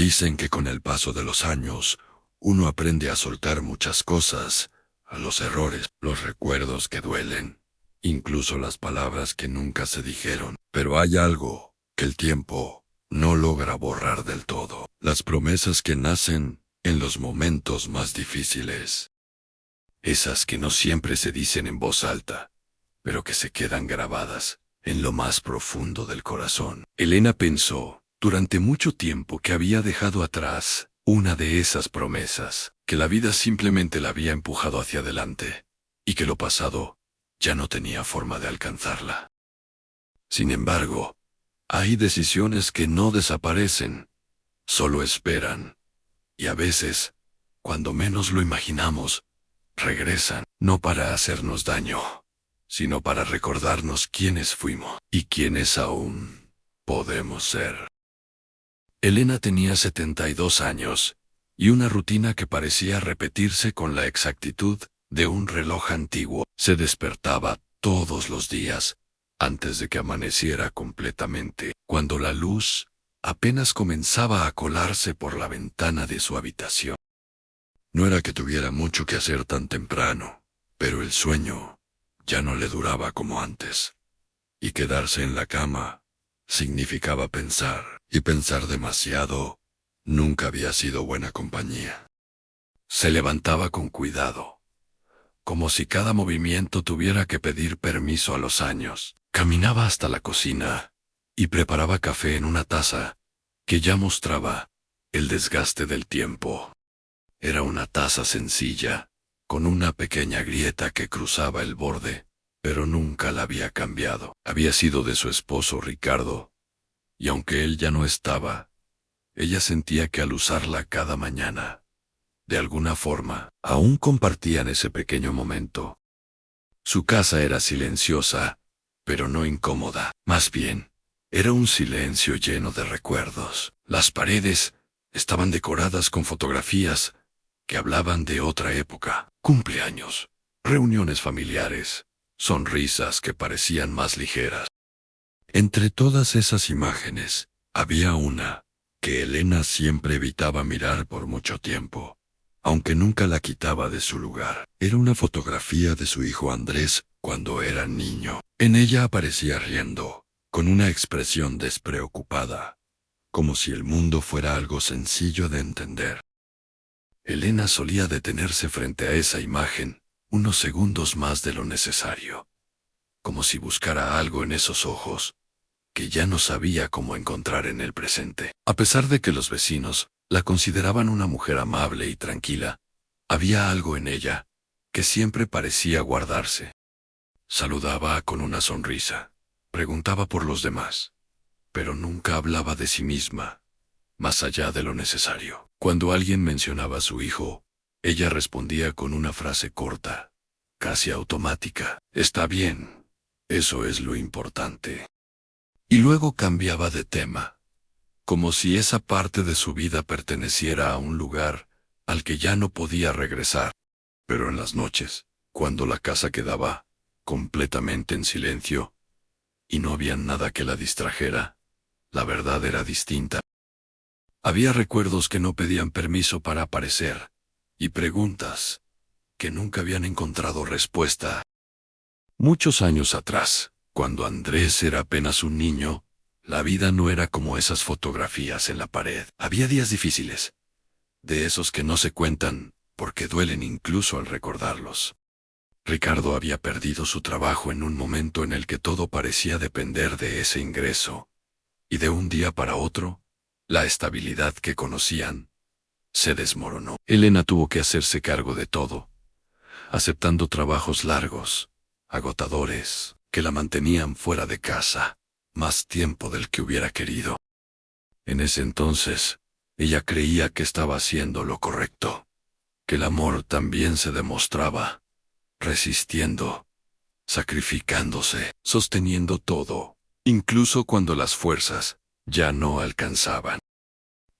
Dicen que con el paso de los años, uno aprende a soltar muchas cosas, a los errores, los recuerdos que duelen, incluso las palabras que nunca se dijeron. Pero hay algo que el tiempo no logra borrar del todo: las promesas que nacen en los momentos más difíciles. Esas que no siempre se dicen en voz alta, pero que se quedan grabadas en lo más profundo del corazón. Elena pensó durante mucho tiempo que había dejado atrás una de esas promesas, que la vida simplemente la había empujado hacia adelante, y que lo pasado ya no tenía forma de alcanzarla. Sin embargo, hay decisiones que no desaparecen, solo esperan, y a veces, cuando menos lo imaginamos, regresan, no para hacernos daño, sino para recordarnos quiénes fuimos y quiénes aún podemos ser. Elena tenía 72 años, y una rutina que parecía repetirse con la exactitud de un reloj antiguo. Se despertaba todos los días, antes de que amaneciera completamente, cuando la luz apenas comenzaba a colarse por la ventana de su habitación. No era que tuviera mucho que hacer tan temprano, pero el sueño ya no le duraba como antes, y quedarse en la cama significaba pensar, y pensar demasiado nunca había sido buena compañía. Se levantaba con cuidado, como si cada movimiento tuviera que pedir permiso a los años. Caminaba hasta la cocina y preparaba café en una taza que ya mostraba el desgaste del tiempo. Era una taza sencilla, con una pequeña grieta que cruzaba el borde, pero nunca la había cambiado. Había sido de su esposo Ricardo, y aunque él ya no estaba, ella sentía que al usarla cada mañana, de alguna forma, aún compartían ese pequeño momento. Su casa era silenciosa, pero no incómoda. Más bien, era un silencio lleno de recuerdos. Las paredes estaban decoradas con fotografías que hablaban de otra época: cumpleaños, reuniones familiares, sonrisas que parecían más ligeras. Entre todas esas imágenes, había una que Elena siempre evitaba mirar por mucho tiempo, aunque nunca la quitaba de su lugar. Era una fotografía de su hijo Andrés cuando era niño. En ella aparecía riendo, con una expresión despreocupada, como si el mundo fuera algo sencillo de entender. Elena solía detenerse frente a esa imagen unos segundos más de lo necesario, como si buscara algo en esos ojos que ya no sabía cómo encontrar en el presente. A pesar de que los vecinos la consideraban una mujer amable y tranquila, había algo en ella que siempre parecía guardarse. Saludaba con una sonrisa, preguntaba por los demás, pero nunca hablaba de sí misma, más allá de lo necesario. Cuando alguien mencionaba a su hijo, ella respondía con una frase corta, casi automática: «Está bien, eso es lo importante». Y luego cambiaba de tema, como si esa parte de su vida perteneciera a un lugar al que ya no podía regresar. Pero en las noches, cuando la casa quedaba completamente en silencio y no había nada que la distrajera, la verdad era distinta. Había recuerdos que no pedían permiso para aparecer, y preguntas que nunca habían encontrado respuesta. Muchos años atrás, cuando Andrés era apenas un niño, la vida no era como esas fotografías en la pared. Había días difíciles, de esos que no se cuentan porque duelen incluso al recordarlos. Ricardo había perdido su trabajo en un momento en el que todo parecía depender de ese ingreso, y de un día para otro, la estabilidad que conocían se desmoronó. Elena tuvo que hacerse cargo de todo, aceptando trabajos largos, agotadores, que la mantenían fuera de casa más tiempo del que hubiera querido. En ese entonces, ella creía que estaba haciendo lo correcto, que el amor también se demostraba resistiendo, sacrificándose, sosteniendo todo, incluso cuando las fuerzas ya no alcanzaban.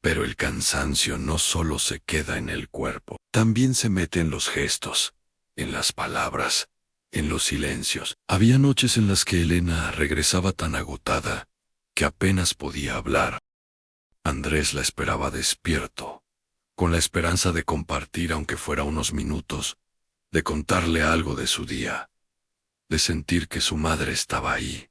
Pero el cansancio no solo se queda en el cuerpo, también se mete en los gestos, en las palabras, en los silencios. Había noches en las que Elena regresaba tan agotada que apenas podía hablar. Andrés la esperaba despierto, con la esperanza de compartir aunque fuera unos minutos, de contarle algo de su día, de sentir que su madre estaba ahí,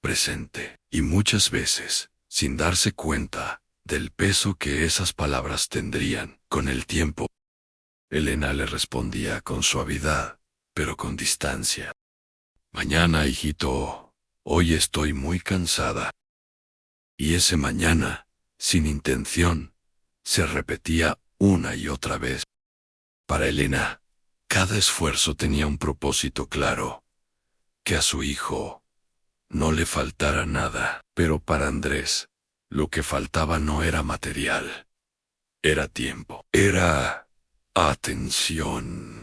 presente, y muchas veces, sin darse cuenta del peso que esas palabras tendrían con el tiempo, Elena le respondía con suavidad, pero con distancia. Mañana, hijito, hoy estoy muy cansada. Y ese mañana, sin intención, se repetía una y otra vez. Para Elena, cada esfuerzo tenía un propósito claro, que a su hijo no le faltara nada. Pero para Andrés, lo que faltaba no era material, era tiempo, era atención.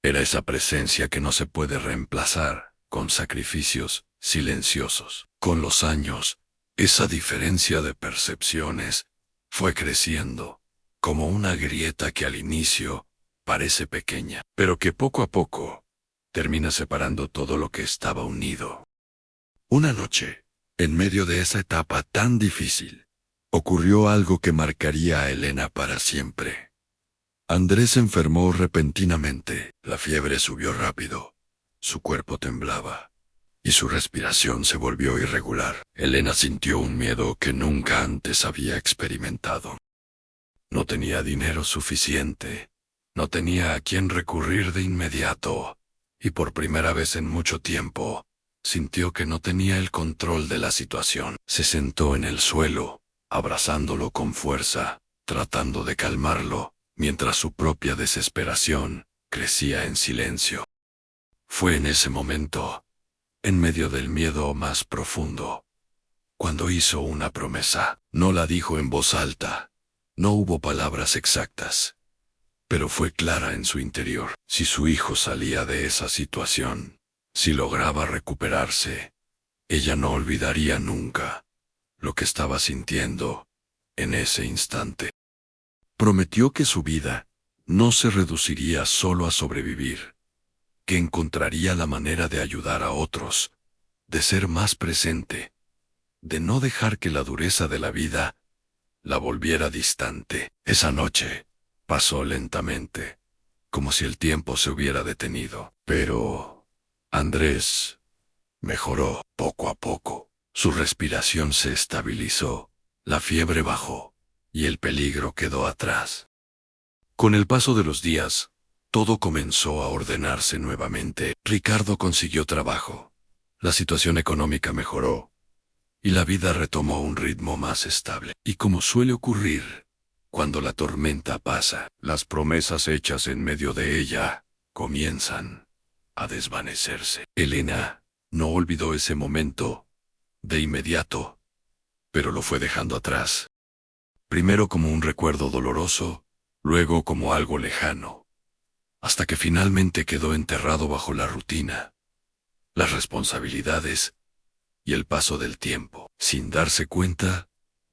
Era esa presencia que no se puede reemplazar con sacrificios silenciosos. Con los años, esa diferencia de percepciones fue creciendo, como una grieta que al inicio parece pequeña, pero que poco a poco termina separando todo lo que estaba unido. Una noche, en medio de esa etapa tan difícil, ocurrió algo que marcaría a Elena para siempre. Andrés se enfermó repentinamente, la fiebre subió rápido, su cuerpo temblaba, y su respiración se volvió irregular. Elena sintió un miedo que nunca antes había experimentado. No tenía dinero suficiente, no tenía a quién recurrir de inmediato, y por primera vez en mucho tiempo, sintió que no tenía el control de la situación. Se sentó en el suelo, abrazándolo con fuerza, tratando de calmarlo, mientras su propia desesperación crecía en silencio. Fue en ese momento, en medio del miedo más profundo, cuando hizo una promesa. No la dijo en voz alta, no hubo palabras exactas, pero fue clara en su interior. Si su hijo salía de esa situación, si lograba recuperarse, ella no olvidaría nunca lo que estaba sintiendo en ese instante. Prometió que su vida no se reduciría solo a sobrevivir, que encontraría la manera de ayudar a otros, de ser más presente, de no dejar que la dureza de la vida la volviera distante. Esa noche pasó lentamente, como si el tiempo se hubiera detenido. Pero Andrés mejoró poco a poco. Su respiración se estabilizó, la fiebre bajó, y el peligro quedó atrás. Con el paso de los días, todo comenzó a ordenarse nuevamente. Ricardo consiguió trabajo, la situación económica mejoró, y la vida retomó un ritmo más estable. Y como suele ocurrir, cuando la tormenta pasa, las promesas hechas en medio de ella comienzan a desvanecerse. Elena no olvidó ese momento de inmediato, pero lo fue dejando atrás. Primero como un recuerdo doloroso, luego como algo lejano, hasta que finalmente quedó enterrado bajo la rutina, las responsabilidades y el paso del tiempo. Sin darse cuenta,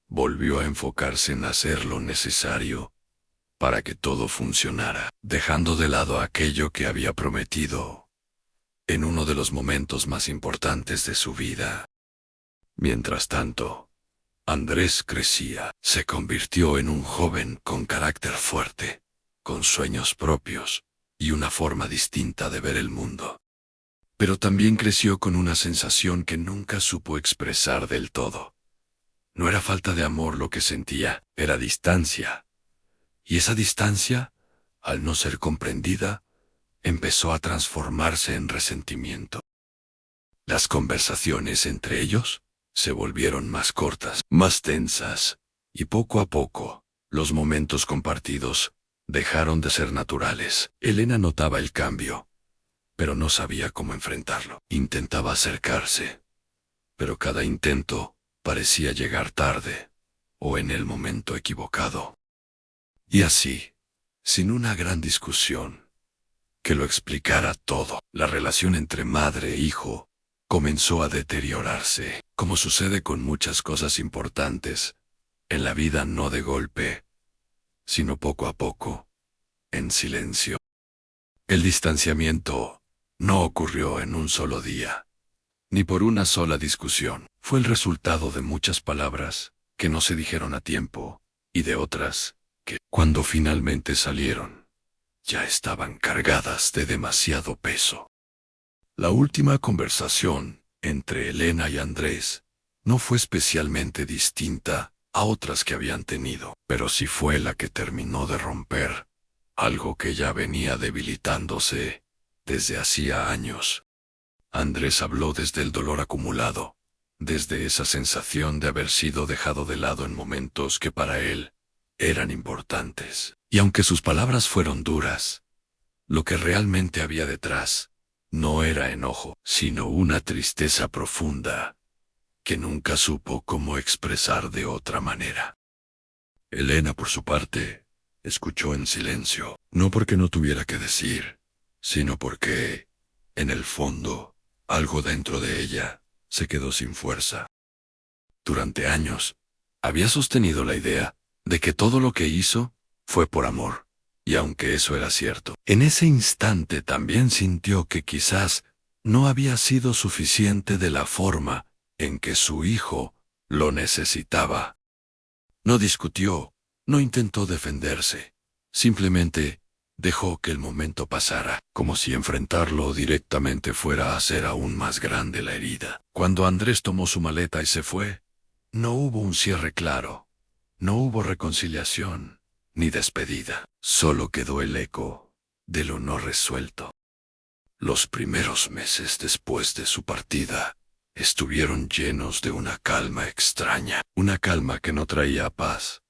volvió a enfocarse en hacer lo necesario para que todo funcionara, dejando de lado aquello que había prometido en uno de los momentos más importantes de su vida. Mientras tanto, Andrés crecía, se convirtió en un joven con carácter fuerte, con sueños propios y una forma distinta de ver el mundo. Pero también creció con una sensación que nunca supo expresar del todo. No era falta de amor lo que sentía, era distancia. Y esa distancia, al no ser comprendida, empezó a transformarse en resentimiento. Las conversaciones entre ellos se volvieron más cortas, más tensas, y poco a poco, los momentos compartidos dejaron de ser naturales. Elena notaba el cambio, pero no sabía cómo enfrentarlo. Intentaba acercarse, pero cada intento parecía llegar tarde, o en el momento equivocado. Y así, sin una gran discusión que lo explicara todo, la relación entre madre e hijo comenzó a deteriorarse, como sucede con muchas cosas importantes en la vida, no de golpe, sino poco a poco, en silencio. El distanciamiento no ocurrió en un solo día, ni por una sola discusión. Fue el resultado de muchas palabras que no se dijeron a tiempo, y de otras que, cuando finalmente salieron, ya estaban cargadas de demasiado peso. La última conversación entre Elena y Andrés no fue especialmente distinta a otras que habían tenido, pero sí fue la que terminó de romper algo que ya venía debilitándose desde hacía años. Andrés habló desde el dolor acumulado, desde esa sensación de haber sido dejado de lado en momentos que para él eran importantes. Y aunque sus palabras fueron duras, lo que realmente había detrás no era enojo, sino una tristeza profunda que nunca supo cómo expresar de otra manera. Elena, por su parte, escuchó en silencio, no porque no tuviera que decir, sino porque, en el fondo, algo dentro de ella se quedó sin fuerza. Durante años, había sostenido la idea de que todo lo que hizo fue por amor, y aunque eso era cierto, en ese instante también sintió que quizás no había sido suficiente de la forma en que su hijo lo necesitaba. No discutió, no intentó defenderse, simplemente dejó que el momento pasara, como si enfrentarlo directamente fuera a hacer aún más grande la herida. Cuando Andrés tomó su maleta y se fue, no hubo un cierre claro, no hubo reconciliación, ni despedida, solo quedó el eco de lo no resuelto. Los primeros meses después de su partida estuvieron llenos de una calma extraña, una calma que no traía paz,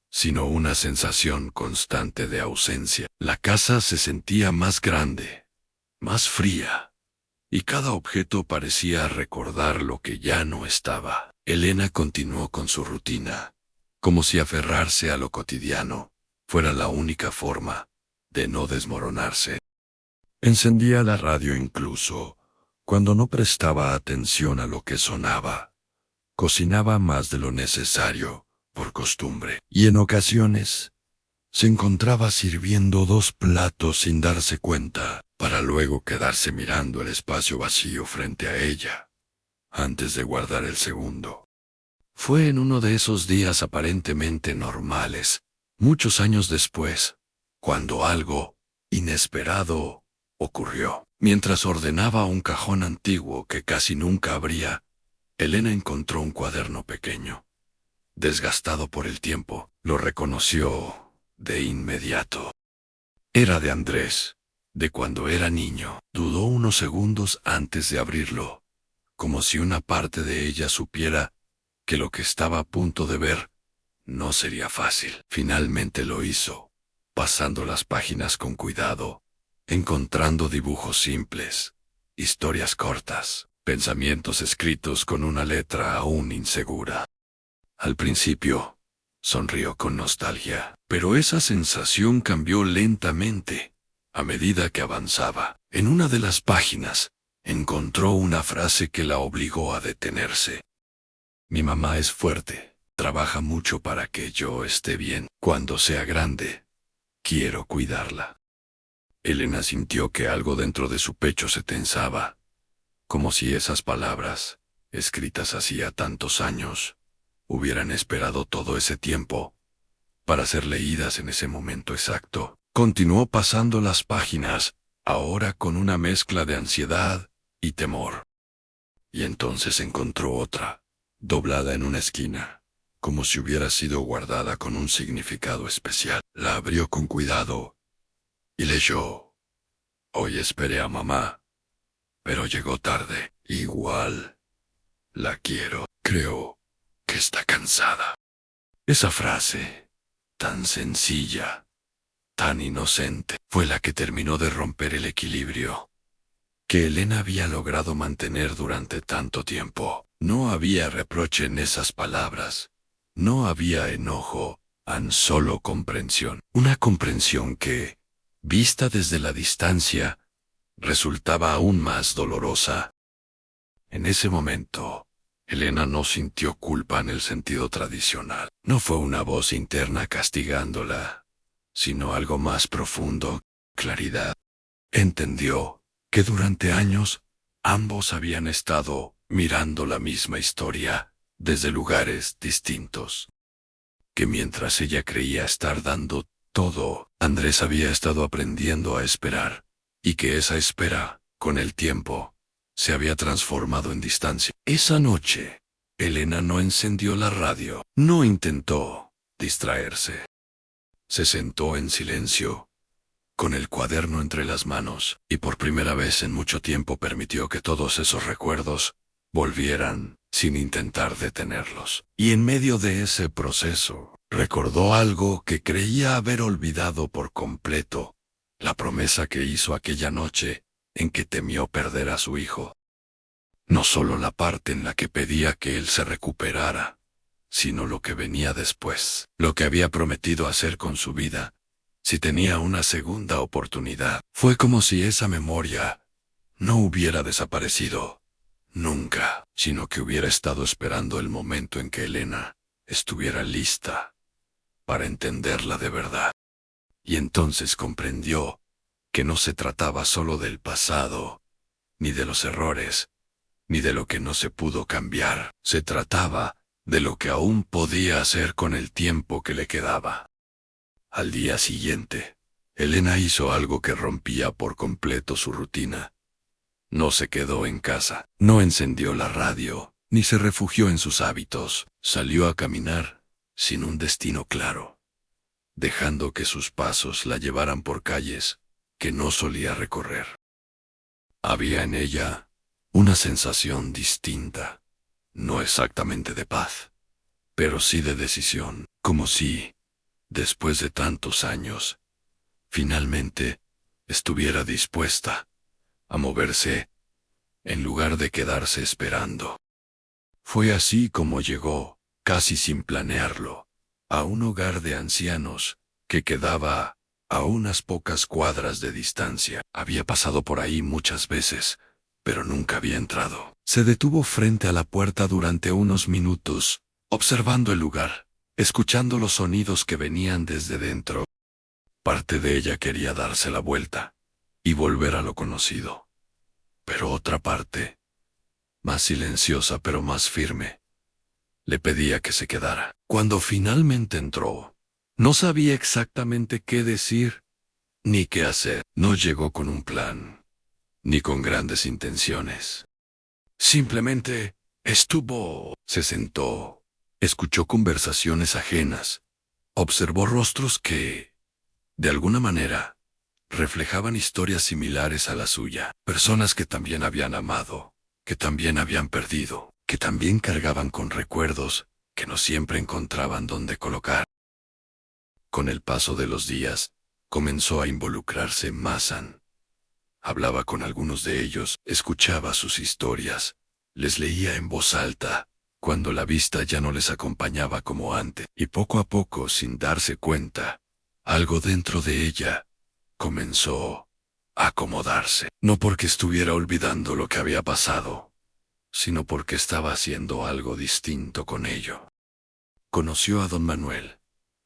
sino una sensación constante de ausencia. La casa se sentía más grande, más fría, y cada objeto parecía recordar lo que ya no estaba. Elena continuó con su rutina, como si aferrarse a lo cotidiano fuera la única forma de no desmoronarse. Encendía la radio incluso cuando no prestaba atención a lo que sonaba. Cocinaba más de lo necesario, por costumbre, y en ocasiones se encontraba sirviendo 2 platos sin darse cuenta, para luego quedarse mirando el espacio vacío frente a ella, antes de guardar el segundo. Fue en uno de esos días aparentemente normales, muchos años después, cuando algo inesperado ocurrió. Mientras ordenaba un cajón antiguo que casi nunca abría, Elena encontró un cuaderno pequeño. Desgastado por el tiempo, lo reconoció de inmediato. Era de Andrés, de cuando era niño. Dudó unos segundos antes de abrirlo, como si una parte de ella supiera que lo que estaba a punto de ver no sería fácil. Finalmente lo hizo, pasando las páginas con cuidado, encontrando dibujos simples, historias cortas, pensamientos escritos con una letra aún insegura. Al principio, sonrió con nostalgia, pero esa sensación cambió lentamente a medida que avanzaba. En una de las páginas, encontró una frase que la obligó a detenerse. Mi mamá es fuerte, trabaja mucho para que yo esté bien. Cuando sea grande, quiero cuidarla. Elena sintió que algo dentro de su pecho se tensaba, como si esas palabras, escritas hacía tantos años, hubieran esperado todo ese tiempo para ser leídas en ese momento exacto. Continuó pasando las páginas, ahora con una mezcla de ansiedad y temor. Y entonces encontró otra, doblada en una esquina, como si hubiera sido guardada con un significado especial. La abrió con cuidado y leyó: Hoy esperé a mamá, pero llegó tarde. Igual la quiero. Creo que está cansada. Esa frase, tan sencilla, tan inocente, fue la que terminó de romper el equilibrio que Elena había logrado mantener durante tanto tiempo. No había reproche en esas palabras, no había enojo, tan solo comprensión. Una comprensión que, vista desde la distancia, resultaba aún más dolorosa. En ese momento, Elena no sintió culpa en el sentido tradicional. No fue una voz interna castigándola, sino algo más profundo: claridad. Entendió que durante años ambos habían estado mirando la misma historia, desde lugares distintos. Que mientras ella creía estar dando todo, Andrés había estado aprendiendo a esperar, y que esa espera, con el tiempo, se había transformado en distancia. Esa noche, Elena no encendió la radio, no intentó distraerse. Se sentó en silencio, con el cuaderno entre las manos, y por primera vez en mucho tiempo permitió que todos esos recuerdos volvieran, sin intentar detenerlos. Y en medio de ese proceso, recordó algo que creía haber olvidado por completo, la promesa que hizo aquella noche en que temió perder a su hijo. No solo la parte en la que pedía que él se recuperara, sino lo que venía después, lo que había prometido hacer con su vida, si tenía una segunda oportunidad. Fue como si esa memoria no hubiera desaparecido nunca, sino que hubiera estado esperando el momento en que Elena estuviera lista para entenderla de verdad. Y entonces comprendió que no se trataba solo del pasado, ni de los errores, ni de lo que no se pudo cambiar. Se trataba de lo que aún podía hacer con el tiempo que le quedaba. Al día siguiente, Elena hizo algo que rompía por completo su rutina. No se quedó en casa, no encendió la radio, ni se refugió en sus hábitos. Salió a caminar, sin un destino claro, dejando que sus pasos la llevaran por calles que no solía recorrer. Había en ella una sensación distinta, no exactamente de paz, pero sí de decisión, como si, después de tantos años, finalmente estuviera dispuesta a moverse en lugar de quedarse esperando. Fue así como llegó, casi sin planearlo, a un hogar de ancianos que quedaba a unas pocas cuadras de distancia. Había pasado por ahí muchas veces, pero nunca había entrado. Se detuvo frente a la puerta durante unos minutos, observando el lugar, escuchando los sonidos que venían desde dentro. Parte de ella quería darse la vuelta y volver a lo conocido. Pero otra parte, más silenciosa pero más firme, le pedía que se quedara. Cuando finalmente entró, no sabía exactamente qué decir ni qué hacer. No llegó con un plan, ni con grandes intenciones. Simplemente estuvo, se sentó, escuchó conversaciones ajenas, observó rostros que, de alguna manera, reflejaban historias similares a la suya. Personas que también habían amado, que también habían perdido, que también cargaban con recuerdos que no siempre encontraban dónde colocar. Con el paso de los días, comenzó a involucrarse más. Hablaba con algunos de ellos, escuchaba sus historias, les leía en voz alta, cuando la vista ya no les acompañaba como antes, y poco a poco, sin darse cuenta, algo dentro de ella comenzó a acomodarse. No porque estuviera olvidando lo que había pasado, sino porque estaba haciendo algo distinto con ello. Conoció a don Manuel,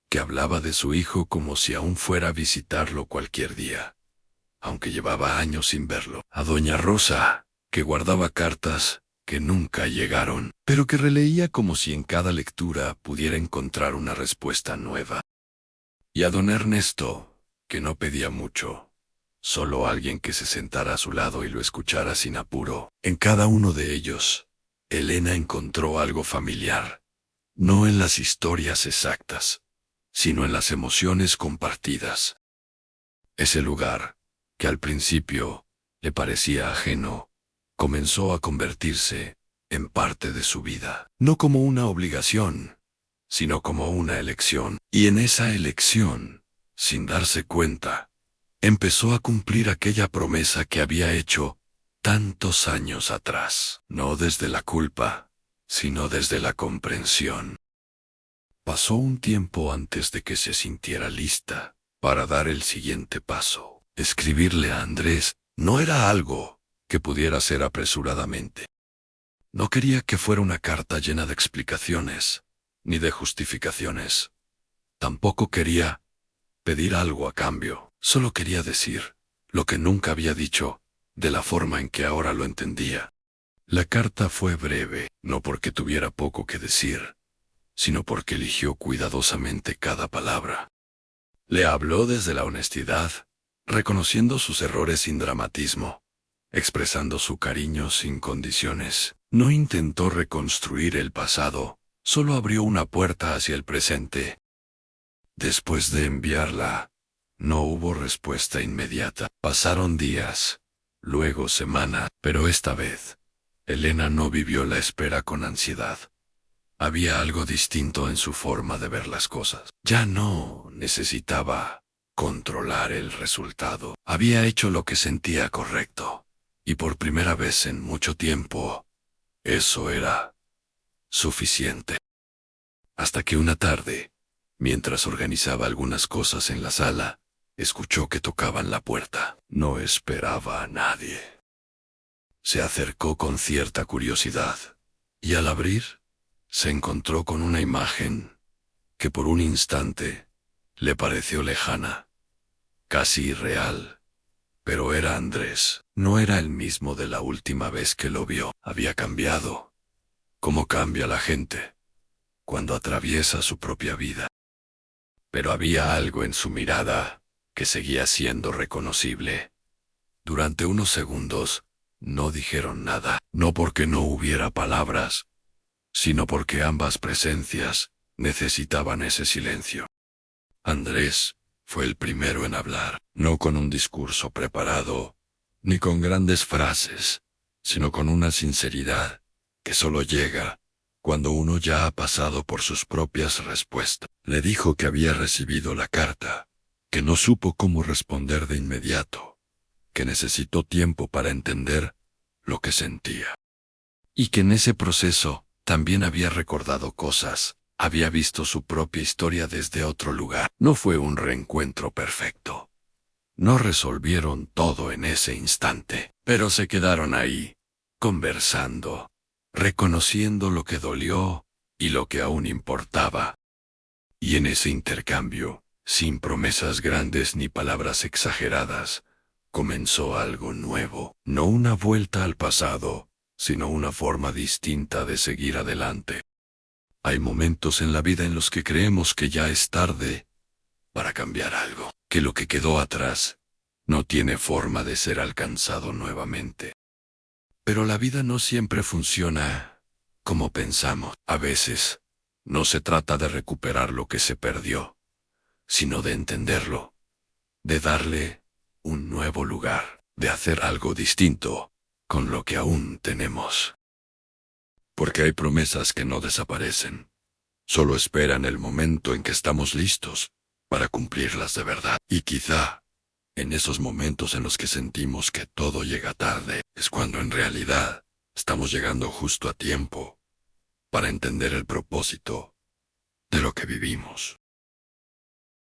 que hablaba de su hijo como si aún fuera a visitarlo cualquier día, aunque llevaba años sin verlo. A doña Rosa, que guardaba cartas que nunca llegaron, pero que releía como si en cada lectura pudiera encontrar una respuesta nueva. Y a don Ernesto, que no pedía mucho, solo alguien que se sentara a su lado y lo escuchara sin apuro. En cada uno de ellos, Elena encontró algo familiar, no en las historias exactas, sino en las emociones compartidas. Ese lugar, que al principio le parecía ajeno, comenzó a convertirse en parte de su vida, no como una obligación, sino como una elección. Y en esa elección, sin darse cuenta, empezó a cumplir aquella promesa que había hecho tantos años atrás, no desde la culpa, sino desde la comprensión. Pasó un tiempo antes de que se sintiera lista para dar el siguiente paso. Escribirle a Andrés no era algo que pudiera hacer apresuradamente. No quería que fuera una carta llena de explicaciones, ni de justificaciones. Tampoco quería pedir algo a cambio. Solo quería decir lo que nunca había dicho, de la forma en que ahora lo entendía. La carta fue breve, no porque tuviera poco que decir, sino porque eligió cuidadosamente cada palabra. Le habló desde la honestidad, reconociendo sus errores sin dramatismo, expresando su cariño sin condiciones. No intentó reconstruir el pasado, solo abrió una puerta hacia el presente. Después de enviarla, no hubo respuesta inmediata. Pasaron días, luego semanas, pero esta vez, Elena no vivió la espera con ansiedad. Había algo distinto en su forma de ver las cosas. Ya no necesitaba controlar el resultado. Había hecho lo que sentía correcto, y por primera vez en mucho tiempo, eso era suficiente. Hasta que una tarde, mientras organizaba algunas cosas en la sala, escuchó que tocaban la puerta. No esperaba a nadie. Se acercó con cierta curiosidad, y al abrir, se encontró con una imagen que por un instante le pareció lejana, casi irreal. Pero era Andrés. No era el mismo de la última vez que lo vio. Había cambiado. Como cambia la gente cuando atraviesa su propia vida. Pero había algo en su mirada que seguía siendo reconocible. Durante unos segundos, no dijeron nada, no porque no hubiera palabras, sino porque ambas presencias necesitaban ese silencio. Andrés fue el primero en hablar, no con un discurso preparado, ni con grandes frases, sino con una sinceridad que solo llega cuando uno ya ha pasado por sus propias respuestas. Le dijo que había recibido la carta, que no supo cómo responder de inmediato, que necesitó tiempo para entender lo que sentía. Y que en ese proceso también había recordado cosas, había visto su propia historia desde otro lugar. No fue un reencuentro perfecto. No resolvieron todo en ese instante, pero se quedaron ahí, conversando, reconociendo lo que dolió y lo que aún importaba. Y en ese intercambio, sin promesas grandes ni palabras exageradas, comenzó algo nuevo, no una vuelta al pasado, sino una forma distinta de seguir adelante. Hay momentos en la vida en los que creemos que ya es tarde para cambiar algo, que lo que quedó atrás no tiene forma de ser alcanzado nuevamente. Pero la vida no siempre funciona como pensamos. A veces, no se trata de recuperar lo que se perdió, sino de entenderlo, de darle un nuevo lugar, de hacer algo distinto con lo que aún tenemos. Porque hay promesas que no desaparecen, solo esperan el momento en que estamos listos para cumplirlas de verdad. Y quizá, en esos momentos en los que sentimos que todo llega tarde, es cuando en realidad estamos llegando justo a tiempo para entender el propósito de lo que vivimos.